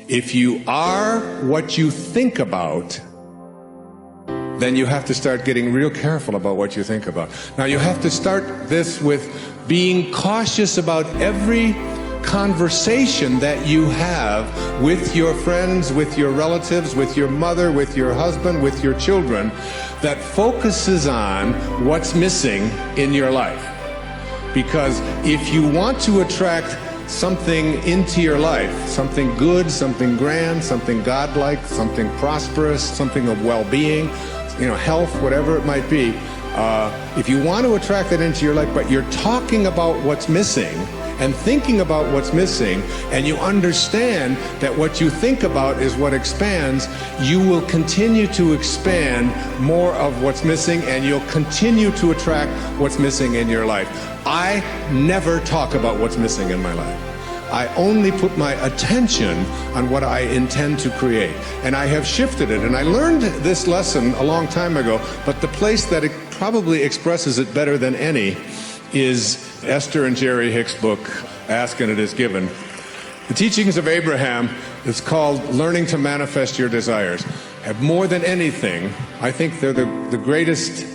If you are what you think about, then you have to start getting real careful about what you think about. Now you have to start this with being cautious about every conversation that you have with your friends, with your relatives, with your mother, with your husband, with your children, that focuses on what's missing in your life. Because if you want to attract something into your life, something good, something grand, something godlike, something prosperous, something of well-being, health, whatever it might be, if you want to attract it into your life, but you're talking about what's missing and thinking about what's missing, and you understand that what you think about is what expands, you will continue to expand more of what's missing, and you'll continue to attract what's missing in your life. I never talk about what's missing in my life. I only put my attention on what I intend to create. And I have shifted it. And I learned this lesson a long time ago, but the place that it probably expresses it better than any is Esther and Jerry Hicks' book, Ask and It Is Given. The Teachings of Abraham is called Learning to Manifest Your Desires. And more than anything, I think they're the greatest,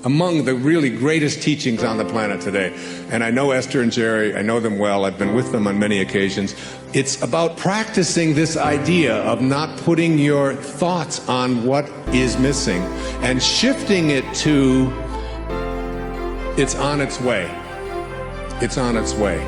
among the really greatest teachings on the planet today. And I know Esther and Jerry, I know them well, I've been with them on many occasions. It's about practicing this idea of not putting your thoughts on what is missing and shifting it to, it's on its way. It's on its way.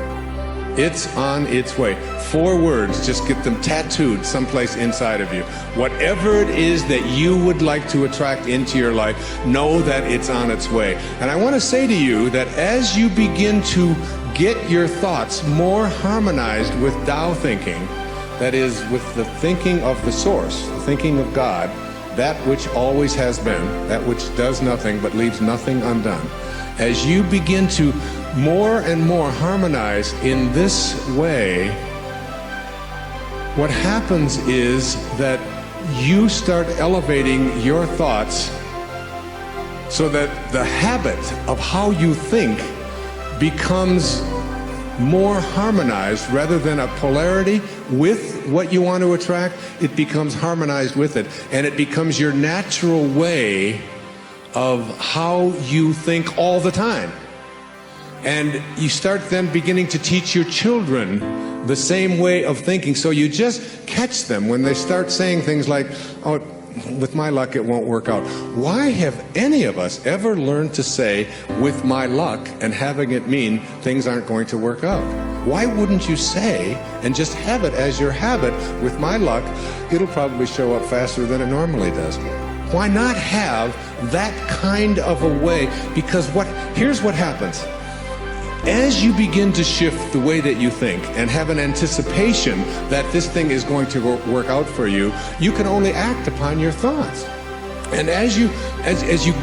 It's on its way. 4 words, just get them tattooed someplace inside of you. Whatever it is that you would like to attract into your life, know that it's on its way. And I want to say to you that as you begin to get your thoughts more harmonized with Tao thinking, that is, with the thinking of the source, the thinking of God, that which always has been, that which does nothing but leaves nothing undone. As you begin to more and more harmonize in this way, what happens is that you start elevating your thoughts so that the habit of how you think becomes more harmonized. Rather than a polarity with what you want to attract, it becomes harmonized with it, and it becomes your natural way of how you think all the time. And you start then beginning to teach your children the same way of thinking. So you just catch them when they start saying things like, oh, with my luck it won't work out. Why have any of us ever learned to say, with my luck, and having it mean things aren't going to work out? Why wouldn't you say, and just have it as your habit, with my luck, it'll probably show up faster than it normally does? Why not have that kind of a way? Because here's what happens. As you begin to shift the way that you think and have an anticipation that this thing is going to work out for you, you can only act upon your thoughts. And as you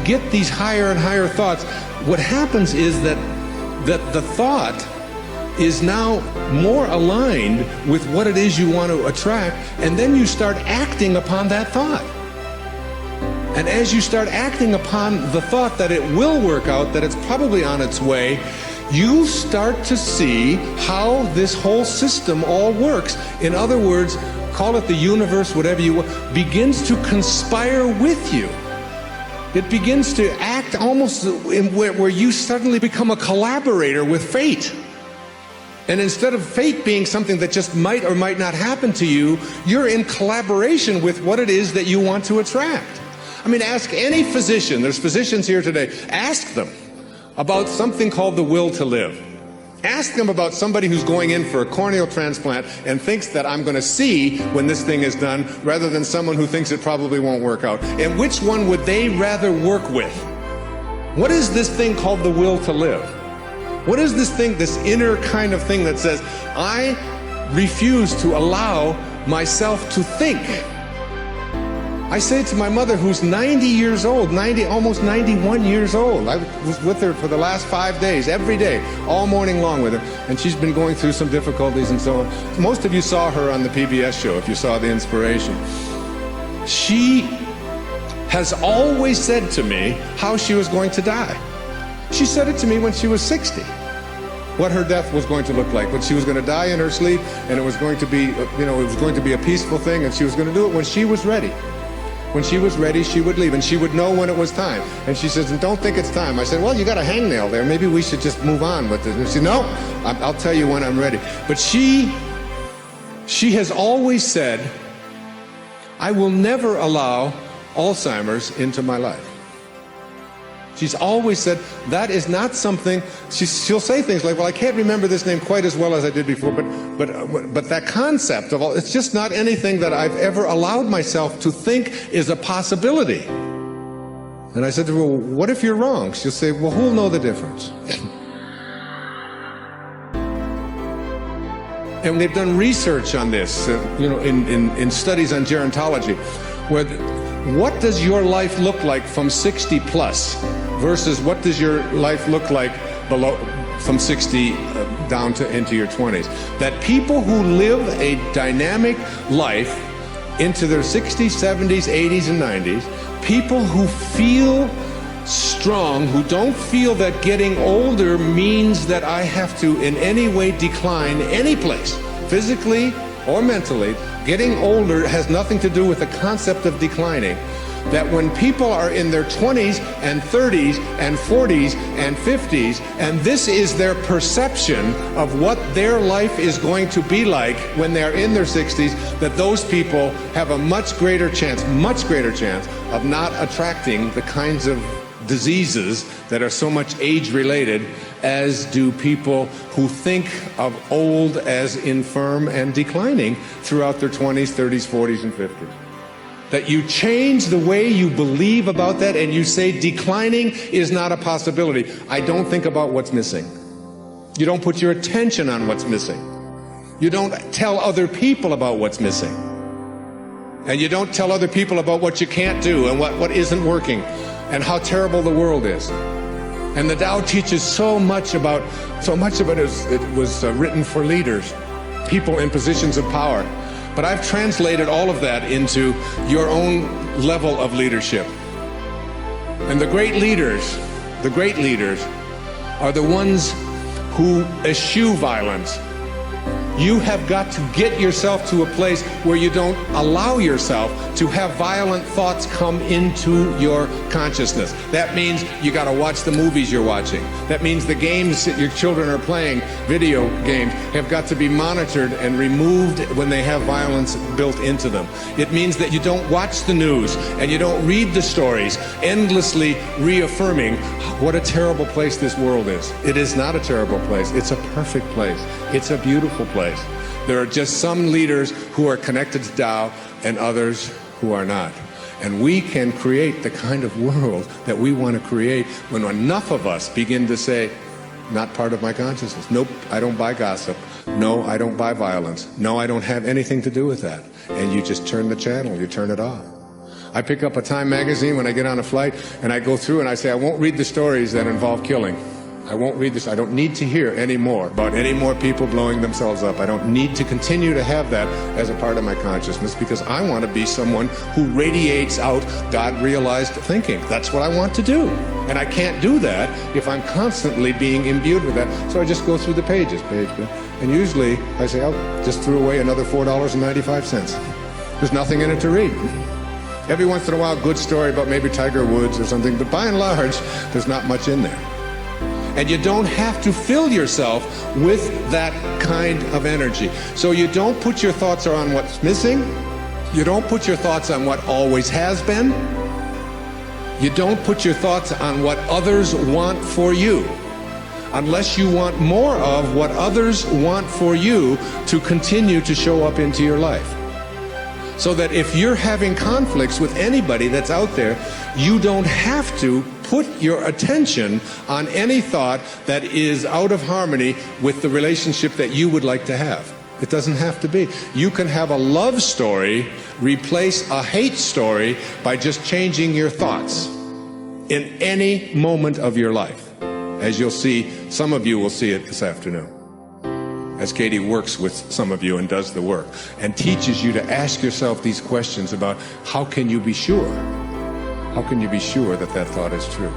get these higher and higher thoughts, what happens is that the thought is now more aligned with what it is you want to attract, and then you start acting upon that thought. And as you start acting upon the thought that it will work out, that it's probably on its way, you start to see how this whole system all works. In other words, call it the universe, whatever you want, begins to conspire with you. It begins to act almost where you suddenly become a collaborator with fate. And instead of fate being something that just might or might not happen to you, you're in collaboration with what it is that you want to attract. I mean, ask any physician, there's physicians here today, ask them about something called the will to live. Ask them about somebody who's going in for a corneal transplant and thinks that I'm going to see when this thing is done, rather than someone who thinks it probably won't work out. And which one would they rather work with? What is this thing called the will to live? What is this thing, this inner kind of thing that says, I refuse to allow myself to think? I say to my mother, who's 90 years old, almost 91 years old. I was with her for the last 5 days, every day, all morning long with her. And she's been going through some difficulties and so on. Most of you saw her on the PBS show, if you saw The Inspiration. She has always said to me how she was going to die. She said it to me when she was 60. what her death was going to look like. But she was going to die in her sleep, and it was going to be, it was going to be a peaceful thing, and she was going to do it when she was ready. When she was ready, she would leave, and she would know when it was time. And she says, don't think it's time. I said, well, you got a hangnail there. Maybe we should just move on with this. And she said, no, I'll tell you when I'm ready. But she has always said, I will never allow Alzheimer's into my life. She's always said that is not something. She'll say things like, well, I can't remember this name quite as well as I did before, but that concept of it's just not anything that I've ever allowed myself to think is a possibility. And I said to her, well, what if you're wrong? She'll say, well, who'll know the difference? And they've done research on this, in studies on gerontology, where what does your life look like from 60 plus versus what does your life look like below from 60 down to into your 20s? That people who live a dynamic life into their 60s, 70s, 80s, and 90s, people who feel strong, who don't feel that getting older means that I have to in any way decline any place, physically or mentally. Getting older has nothing to do with the concept of declining. That when people are in their 20s and 30s and 40s and 50s, and this is their perception of what their life is going to be like when they're in their 60s, that those people have a much greater chance of not attracting the kinds of diseases that are so much age-related as do people who think of old as infirm and declining throughout their 20s, 30s, 40s, and 50s. That you change the way you believe about that and you say declining is not a possibility. I don't think about what's missing. You don't put your attention on what's missing. You don't tell other people about what's missing. And you don't tell other people about what you can't do and what isn't working and how terrible the world is. And the Tao teaches so much of it was written for leaders, people in positions of power. But I've translated all of that into your own level of leadership. And the great leaders are the ones who eschew violence. You have got to get yourself to a place where you don't allow yourself to have violent thoughts come into your consciousness. That means you got to watch the movies you're watching. That means the games that your children are playing, video games, have got to be monitored and removed when they have violence built into them. It means that you don't watch the news and you don't read the stories, endlessly reaffirming what a terrible place this world is. It is not a terrible place. It's a perfect place. It's a beautiful place. There are just some leaders who are connected to Tao and others who are not. And we can create the kind of world that we want to create when enough of us begin to say, not part of my consciousness. Nope, I don't buy gossip. No, I don't buy violence. No, I don't have anything to do with that. And you just turn the channel, you turn it off. I pick up a Time magazine when I get on a flight and I go through and I say, I won't read the stories that involve killing. I won't read this. I don't need to hear any more about any more people blowing themselves up. I don't need to continue to have that as a part of my consciousness because I want to be someone who radiates out God-realized thinking. That's what I want to do. And I can't do that if I'm constantly being imbued with that. So I just go through the pages, and usually I say, oh, just threw away another $4.95. There's nothing in it to read. Every once in a while, good story about maybe Tiger Woods or something, but by and large, there's not much in there. And you don't have to fill yourself with that kind of energy. So you don't put your thoughts on what's missing. You don't put your thoughts on what always has been. You don't put your thoughts on what others want for you, unless you want more of what others want for you to continue to show up into your life. So that if you're having conflicts with anybody that's out there, you don't have to put your attention on any thought that is out of harmony with the relationship that you would like to have. It doesn't have to be. You can have a love story replace a hate story by just changing your thoughts in any moment of your life. As you'll see, some of you will see it this afternoon, as Katie works with some of you and does the work and teaches you to ask yourself these questions about how can you be sure? How can you be sure that that thought is true?